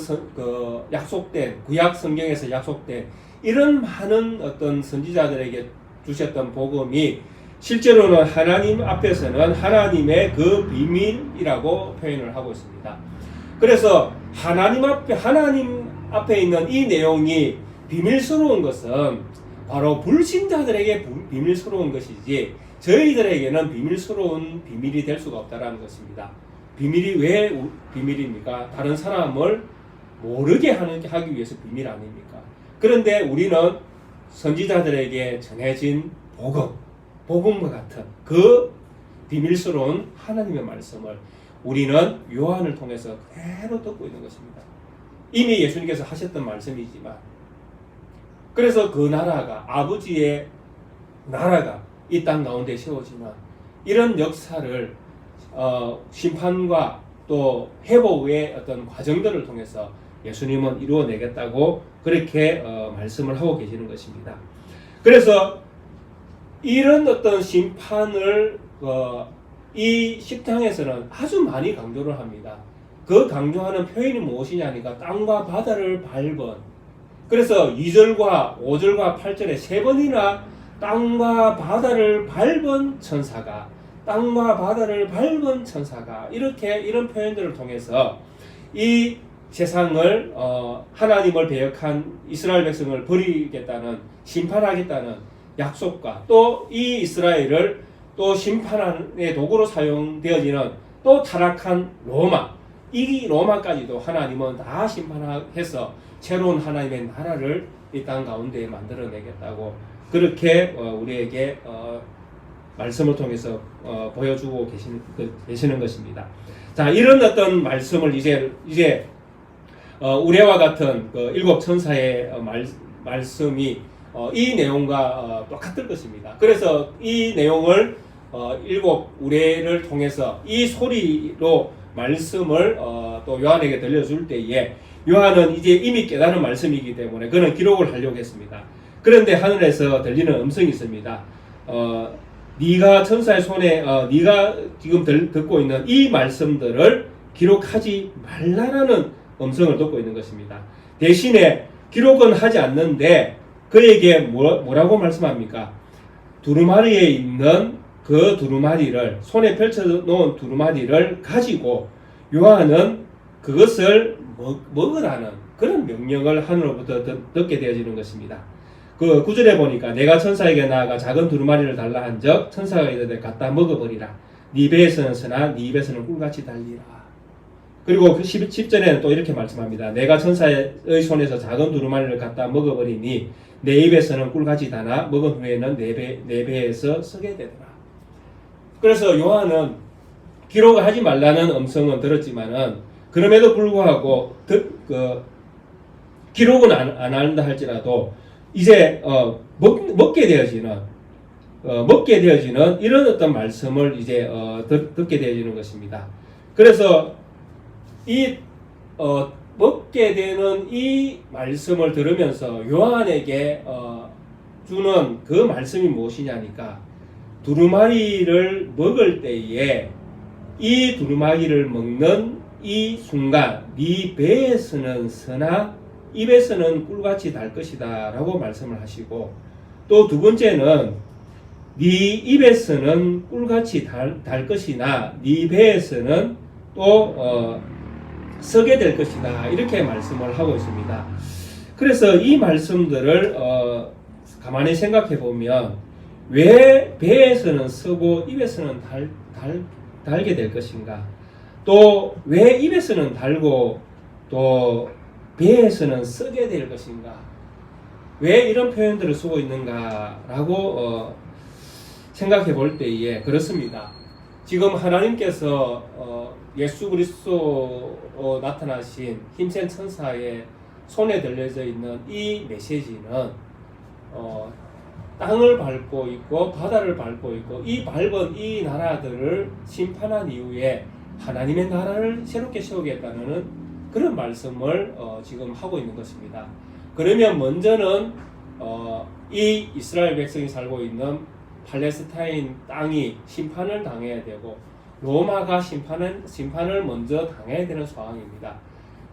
약속된 구약 성경에서 약속된 이런 많은 어떤 선지자들에게 주셨던 복음이 실제로는 하나님 앞에서는 하나님의 그 비밀이라고 표현을 하고 있습니다. 그래서 하나님 앞에 있는 이 내용이 비밀스러운 것은 바로 불신자들에게 비밀스러운 것이지 저희들에게는 비밀스러운 비밀이 될 수가 없다는 것입니다. 비밀이 왜 비밀입니까? 다른 사람을 모르게 하기 위해서 비밀 아닙니까? 그런데 우리는 선지자들에게 전해진 복음과 같은 그 비밀스러운 하나님의 말씀을 우리는 요한을 통해서 그대로 듣고 있는 것입니다. 이미 예수님께서 하셨던 말씀이지만 그래서 그 나라가 아버지의 나라가 이 땅 가운데 세워지는 이런 역사를 심판과 또 회복의 어떤 과정들을 통해서 예수님은 이루어내겠다고 그렇게 말씀을 하고 계시는 것입니다. 그래서 이런 어떤 심판을 이 10장에서는 아주 많이 강조를 합니다. 그 강조하는 표현이 무엇이냐니까 땅과 바다를 밟은, 그래서 2절과 5절과 8절에 세 번이나 땅과 바다를 밟은 천사가, 땅과 바다를 밟은 천사가, 이런 표현들을 통해서 이 세상을 하나님을 배역한 이스라엘 백성을 버리겠다는, 심판하겠다는 약속과 또 이 이스라엘을 또 심판의 도구로 사용되어지는 또 타락한 로마, 이 로마까지도 하나님은 다 심판해서 새로운 하나님의 나라를 이 땅 가운데 만들어내겠다고 그렇게 우리에게 말씀을 통해서 보여주고 계시는 것입니다. 자, 이런 어떤 말씀을 이제 우레와 같은 그 일곱 천사의 말씀이 이 내용과 똑같을 것입니다. 그래서 이 내용을 일곱 우레를 통해서 이 소리로 말씀을 또 요한에게 들려줄 때에 요한은 이제 이미 깨달은 말씀이기 때문에 그는 기록을 하려고 했습니다. 그런데 하늘에서 들리는 음성이 있습니다. 네가 천사의 손에 네가 지금 듣고 있는 이 말씀들을 기록하지 말라라는 음성을 듣고 있는 것입니다. 대신에 기록은 하지 않는데 그에게 뭐라고 말씀합니까? 두루마리에 있는 그 두루마리를, 손에 펼쳐놓은 두루마리를 가지고 요한은 그것을 먹으라는 그런 명령을 하늘로부터 듣게 되어지는 것입니다. 그 9절에 보니까 내가 천사에게 나아가 작은 두루마리를 달라 한적 천사가 이르되 갖다 먹어버리라. 네 배에서는 서나 네 입에서는 꿀같이 달리라. 그리고 그 10절에는 또 이렇게 말씀합니다. 내가 천사의 손에서 작은 두루마리를 갖다 먹어버리니 내 입에서는 꿀같이 다나 먹은 후에는 내 배에서 서게 되더라. 그래서 요한은 기록을 하지 말라는 음성은 들었지만은 그럼에도 불구하고 기록은 안 한다 할지라도 이제 먹게 되어지는 이런 어떤 말씀을 이제 듣게 되어지는 것입니다. 그래서 이 먹게 되는 이 말씀을 들으면서 요한에게 주는 그 말씀이 무엇이냐니까 두루마리를 먹을 때에 이 두루마리를 먹는 이 순간 네 배에서는 서나 입에서는 꿀같이 달 것이다 라고 말씀을 하시고 또 두 번째는 네 입에서는 꿀같이 달 것이나 네 배에서는 또 서게 될 것이다 이렇게 말씀을 하고 있습니다. 그래서 이 말씀들을 가만히 생각해 보면 왜 배에서는 서고 입에서는 달게 될 것인가, 또 왜 입에서는 달고 또 배에서는 쓰게 될 것인가, 왜 이런 표현들을 쓰고 있는가라고 생각해 볼 때에 그렇습니다. 지금 하나님께서 예수 그리스도 나타나신 힘센 천사의 손에 들려져 있는 이 메시지는 땅을 밟고 있고 바다를 밟고 있고 이 밟은 이 나라들을 심판한 이후에 하나님의 나라를 새롭게 세우겠다는 그런 말씀을 지금 하고 있는 것입니다. 그러면 먼저는 이 이스라엘 백성이 살고 있는 팔레스타인 땅이 심판을 당해야 되고 로마가 심판을 먼저 당해야 되는 상황입니다.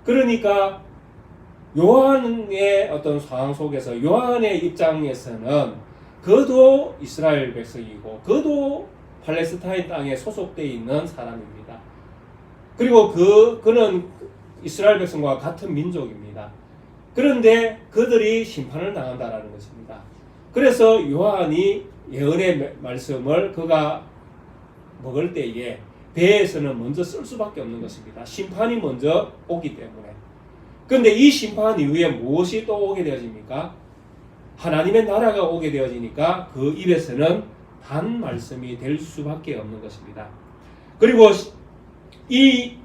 그러니까 요한의 어떤 상황 속에서 요한의 입장에서는 그도 이스라엘 백성이고 그도 팔레스타인 땅에 소속되어 있는 사람입니다. 그리고 그는 이스라엘 백성과 같은 민족입니다. 그런데 그들이 심판을 당한다라는 것입니다. 그래서 요한이 예언의 말씀을 그가 먹을 때에 배에서는 먼저 쓸 수밖에 없는 것입니다. 심판이 먼저 오기 때문에. 그런데 이 심판 이후에 무엇이 또 오게 되어집니까? 하나님의 나라가 오게 되어지니까 그 입에서는 단 말씀이 될 수밖에 없는 것입니다. 그리고 이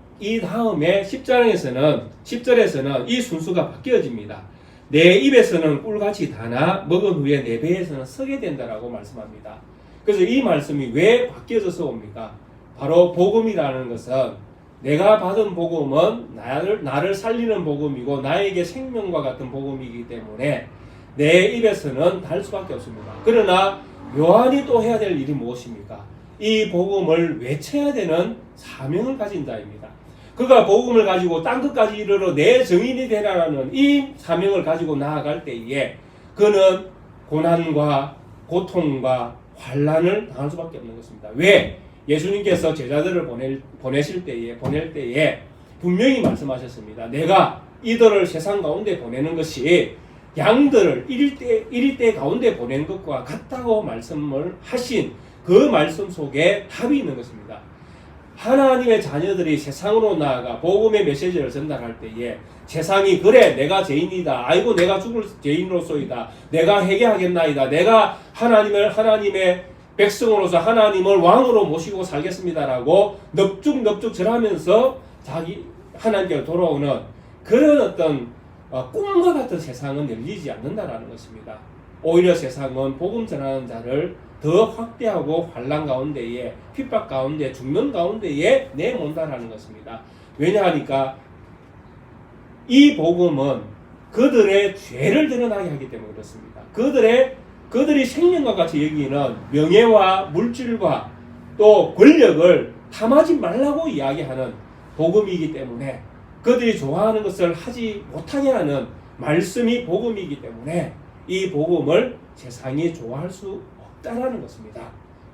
다음에 10절에서는 이 순수가 바뀌어집니다. 내 입에서는 꿀같이 다나 먹은 후에 내 배에서는 서게 된다라고 말씀합니다. 그래서 이 말씀이 왜 바뀌어져서 옵니까? 바로 복음이라는 것은 내가 받은 복음은 나를 살리는 복음이고 나에게 생명과 같은 복음이기 때문에 내 입에서는 달 수밖에 없습니다. 그러나 요한이 또 해야 될 일이 무엇입니까? 이 복음을 외쳐야 되는 사명을 가진 자입니다. 그가 복음을 가지고 땅 끝까지 이르러 내 증인이 되라는 이 사명을 가지고 나아갈 때에 그는 고난과 고통과 환난을 당할 수밖에 없는 것입니다. 왜? 예수님께서 제자들을 보낼 때에 분명히 말씀하셨습니다. 내가 이들을 세상 가운데 보내는 것이 양들을 일일 때 가운데 보낸 것과 같다고 말씀을 하신 그 말씀 속에 답이 있는 것입니다. 하나님의 자녀들이 세상으로 나아가 복음의 메시지를 전달할 때에 세상이 그래 내가 죄인이다. 아이고 내가 죽을 죄인으로서이다. 내가 회개하겠나이다. 내가 하나님의 백성으로서 하나님을 왕으로 모시고 살겠습니다라고 넙죽넙죽 절하면서 자기 하나님께 돌아오는 그런 어떤 꿈과 같은 세상은 열리지 않는다라는 것입니다. 오히려 세상은 복음 전하는 자를 더 확대하고 환난 가운데에 핍박 가운데 죽는 가운데에 내몬다라는 것입니다. 왜냐하니까 이 복음은 그들의 죄를 드러나게 하기 때문에 그렇습니다. 그들이 생명과 같이 여기는 명예와 물질과 또 권력을 탐하지 말라고 이야기하는 복음이기 때문에 그들이 좋아하는 것을 하지 못하게 하는 말씀이 복음이기 때문에 이 복음을 세상이 좋아할 수 없다라는 것입니다.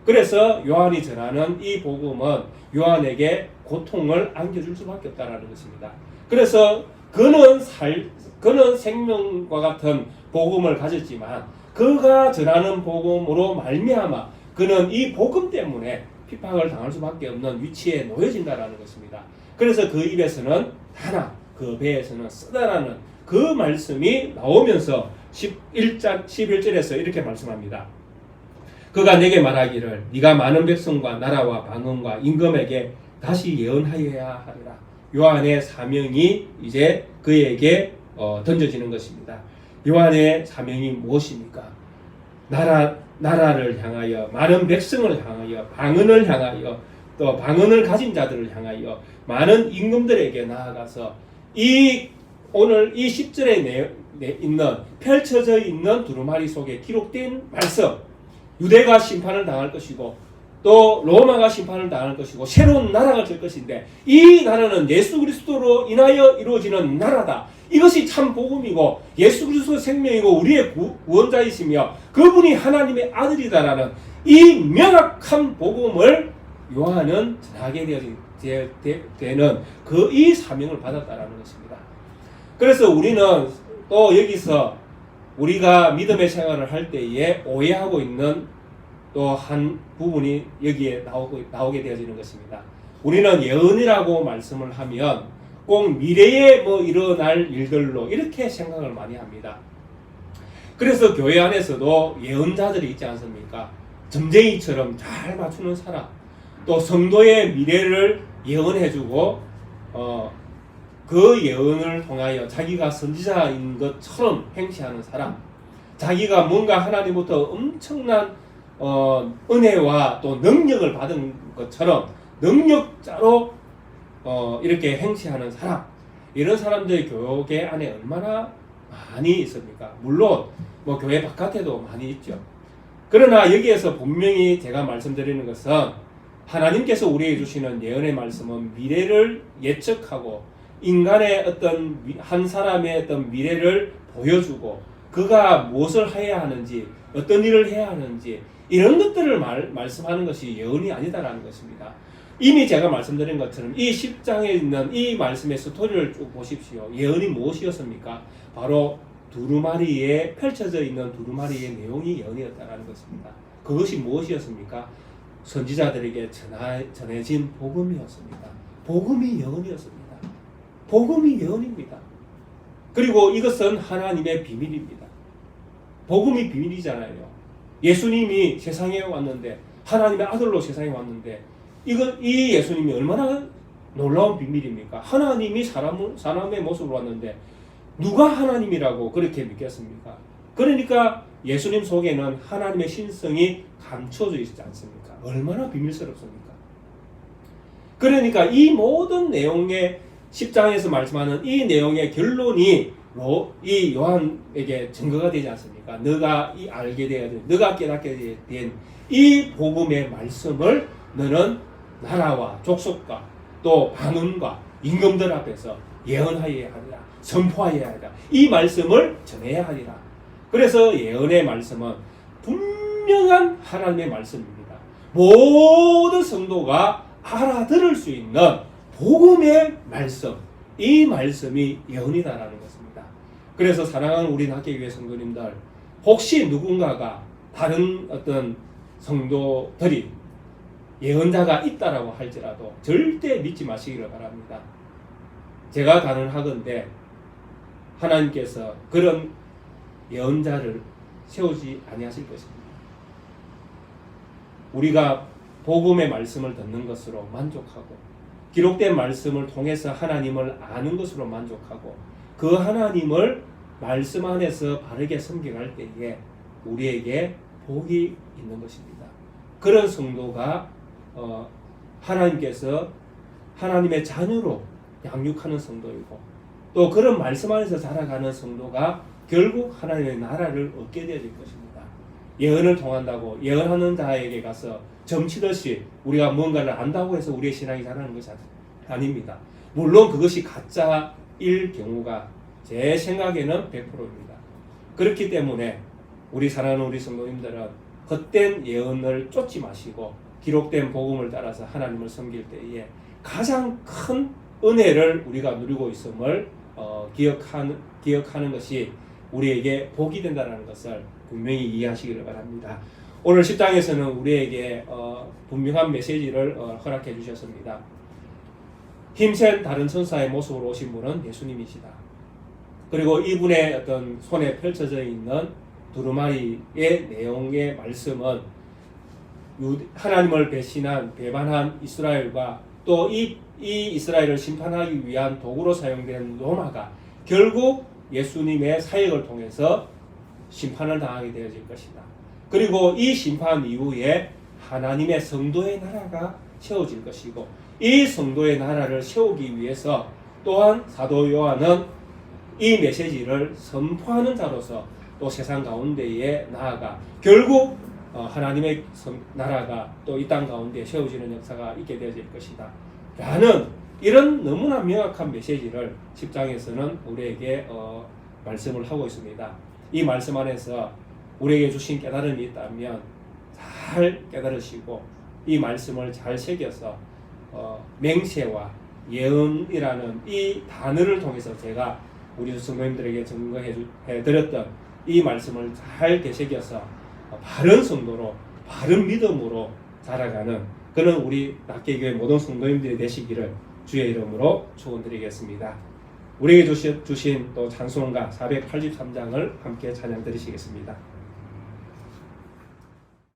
그래서 요한이 전하는 이 복음은 요한에게 고통을 안겨줄 수밖에 없다라는 것입니다. 그래서 그는 생명과 같은 복음을 가졌지만 그가 전하는 복음으로 말미암아 그는 이 복음 때문에 핍박을 당할 수밖에 없는 위치에 놓여진다라는 것입니다. 그래서 그 입에서는 다나 그 배에서는 쓰다라는 그 말씀이 나오면서 11절에서 이렇게 말씀합니다. 그가 내게 말하기를 네가 많은 백성과 나라와 방언과 임금에게 다시 예언하여야 하리라. 요한의 사명이 이제 그에게 던져지는 것입니다. 요한의 사명이 무엇입니까? 나라를 향하여 많은 백성을 향하여 방언을 향하여 또 방언을 가진 자들을 향하여 많은 임금들에게 나아가서 오늘 이 10절에 있는 펼쳐져 있는 두루마리 속에 기록된 말씀 유대가 심판을 당할 것이고 또 로마가 심판을 당할 것이고 새로운 나라가 될 것인데 이 나라는 예수 그리스도로 인하여 이루어지는 나라다. 이것이 참 복음이고 예수 그리스도의 생명이고 우리의 구원자이시며 그분이 하나님의 아들이다라는 이 명확한 복음을 요한은 전하게 되는 이 사명을 받았다라는 것입니다. 그래서 우리는 또 여기서 우리가 믿음의 생활을 할 때에 오해하고 있는 또 한 부분이 여기에 나오게 되어지는 것입니다. 우리는 예언이라고 말씀을 하면 꼭 미래에 일어날 일들로 이렇게 생각을 많이 합니다. 그래서 교회 안에서도 예언자들이 있지 않습니까? 점쟁이처럼 잘 맞추는 사람, 또 성도의 미래를 예언해주고 그 예언을 통하여 자기가 선지자인 것처럼 행시하는 사람, 자기가 뭔가 하나님부터 엄청난 은혜와 또 능력을 받은 것처럼 능력자로 이렇게 행세하는 사람, 이런 사람들의 교회 안에 얼마나 많이 있습니까? 물론 뭐 교회 바깥에도 많이 있죠. 그러나 여기에서 분명히 제가 말씀드리는 것은 하나님께서 우리에게 주시는 예언의 말씀은 미래를 예측하고 인간의 어떤 한 사람의 어떤 미래를 보여주고 그가 무엇을 해야 하는지 어떤 일을 해야 하는지 이런 것들을 말씀하는 것이 예언이 아니다라는 것입니다. 이미 제가 말씀드린 것처럼 이 10장에 있는 이 말씀의 스토리를 쭉 보십시오. 예언이 무엇이었습니까? 바로 두루마리에 펼쳐져 있는 두루마리의 내용이 예언이었다는 것입니다. 그것이 무엇이었습니까? 선지자들에게 전해진 복음이었습니다. 복음이 예언이었습니다. 복음이 예언입니다. 그리고 이것은 하나님의 비밀입니다. 복음이 비밀이잖아요. 예수님이 세상에 왔는데 하나님의 아들로 세상에 왔는데 이 예수님이 얼마나 놀라운 비밀입니까? 하나님이 사람의 모습으로 왔는데 누가 하나님이라고 그렇게 믿겠습니까? 그러니까 예수님 속에는 하나님의 신성이 감춰져 있지 않습니까? 얼마나 비밀스럽습니까? 그러니까 이 모든 내용의 10장에서 말씀하는 이 내용의 결론이 이 요한에게 증거가 되지 않습니까? 너가 알게 되어야 돼. 너가 깨닫게 된 이 복음의 말씀을 너는 나라와 족속과 또 방언과 임금들 앞에서 예언하여야 하리라. 선포하여야 하리라. 이 말씀을 전해야 하리라. 그래서 예언의 말씀은 분명한 하나님의 말씀입니다. 모든 성도가 알아들을 수 있는 복음의 말씀, 이 말씀이 예언이다라는 것입니다. 그래서 사랑하는 우리 낙계교회 성도님들, 혹시 누군가가 다른 어떤 성도들이 예언자가 있다라고 할지라도 절대 믿지 마시기를 바랍니다. 제가 가능하건대 하나님께서 그런 예언자를 세우지 아니하실 것입니다. 우리가 복음의 말씀을 듣는 것으로 만족하고 기록된 말씀을 통해서 하나님을 아는 것으로 만족하고 그 하나님을 말씀 안에서 바르게 섬겨갈 때에 우리에게 복이 있는 것입니다. 그런 성도가 하나님께서 하나님의 자녀로 양육하는 성도이고 또 그런 말씀 안에서 자라가는 성도가 결국 하나님의 나라를 얻게 되어질 것입니다. 예언을 통한다고 예언하는 자에게 가서 점치듯이 우리가 뭔가를 안다고 해서 우리의 신앙이 자라는 것이 아닙니다. 물론 그것이 가짜일 경우가 제 생각에는 100%입니다. 그렇기 때문에 우리 사랑하는 우리 성도님들은 헛된 예언을 쫓지 마시고 기록된 복음을 따라서 하나님을 섬길 때에 가장 큰 은혜를 우리가 누리고 있음을 기억하는 것이 우리에게 복이 된다는 것을 분명히 이해하시기를 바랍니다. 오늘 10장에서는 우리에게 분명한 메시지를 허락해 주셨습니다. 힘센 다른 천사의 모습으로 오신 분은 예수님이시다. 그리고 이분의 어떤 손에 펼쳐져 있는 두루마리의 내용의 말씀은 하나님을 배반한 이스라엘과 또 이 이스라엘을 심판하기 위한 도구로 사용된 로마가 결국 예수님의 사역을 통해서 심판을 당하게 되어질 것이다. 그리고 이 심판 이후에 하나님의 성도의 나라가 세워질 것이고 이 성도의 나라를 세우기 위해서 또한 사도 요한은 이 메시지를 선포하는 자로서 또 세상 가운데에 나아가 결국 하나님의 나라가 또 이 땅 가운데 세워지는 역사가 있게 되어질 것이다 라는 이런 너무나 명확한 메시지를 10장에서는 우리에게 말씀을 하고 있습니다. 이 말씀 안에서 우리에게 주신 깨달음이 있다면 잘 깨달으시고 이 말씀을 잘 새겨서 맹세와 예언이라는 이 단어를 통해서 제가 우리 성도님들에게 증거해 드렸던 이 말씀을 잘 되새겨서 바른 성도로 바른 믿음으로 자라가는 그런 우리 낙계교회 모든 성도님들이 되시기를 주의 이름으로 축원드리겠습니다. 우리에게 주신 또 찬송가 483장을 함께 찬양 드리시겠습니다.